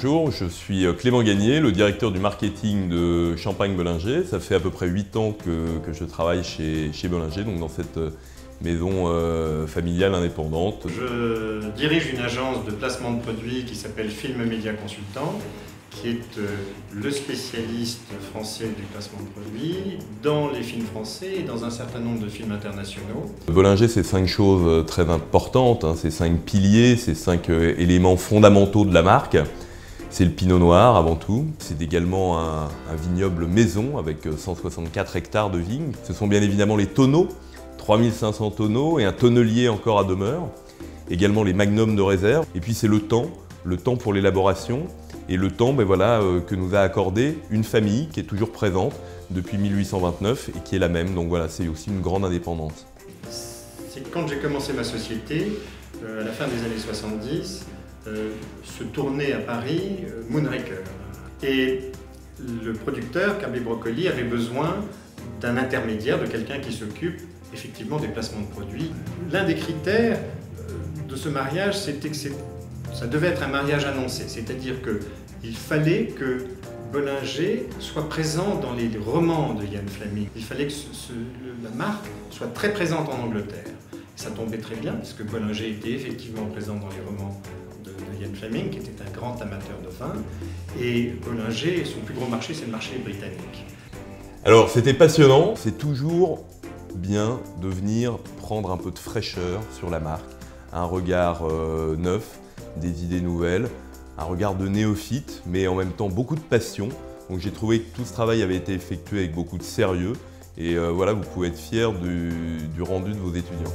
Bonjour, je suis Clément Gagné, le directeur du marketing de Champagne Bollinger. Ça fait à peu près 8 ans que je travaille chez Bollinger, donc dans cette maison familiale indépendante. Je dirige une agence de placement de produits qui s'appelle Film Média Consultant, qui est le spécialiste français du placement de produits dans les films français et dans un certain nombre de films internationaux. Bollinger, c'est 5 choses très importantes, c'est 5 piliers, c'est 5 éléments fondamentaux de la marque. C'est le pinot noir avant tout. C'est également un vignoble maison avec 164 hectares de vignes. Ce sont bien évidemment les tonneaux, 3500 tonneaux et un tonnelier encore à demeure. Également les magnums de réserve. Et puis c'est le temps pour l'élaboration et le temps que nous a accordé une famille qui est toujours présente depuis 1829 et qui est la même. Donc voilà, c'est aussi une grande indépendance. C'est quand j'ai commencé ma société, à la fin des années 70, se tournait à Paris Moonraker. Et le producteur, Cabé Broccoli, avait besoin d'un intermédiaire, de quelqu'un qui s'occupe effectivement des placements de produits. L'un des critères de ce mariage, c'était que ça devait être un mariage annoncé, c'est-à-dire qu'il fallait que Bollinger soit présent dans les romans de Ian Fleming. Il fallait que la marque soit très présente en Angleterre. Ça tombait très bien, parce que Bollinger était effectivement présent dans les romans de Ian Fleming, qui était un grand amateur de vin. Et Bollinger, son plus gros marché, c'est le marché britannique. Alors c'était passionnant, c'est toujours bien de venir prendre un peu de fraîcheur sur la marque, un regard neuf, des idées nouvelles, un regard de néophyte, mais en même temps beaucoup de passion. Donc j'ai trouvé que tout ce travail avait été effectué avec beaucoup de sérieux et voilà, vous pouvez être fiers du rendu de vos étudiants.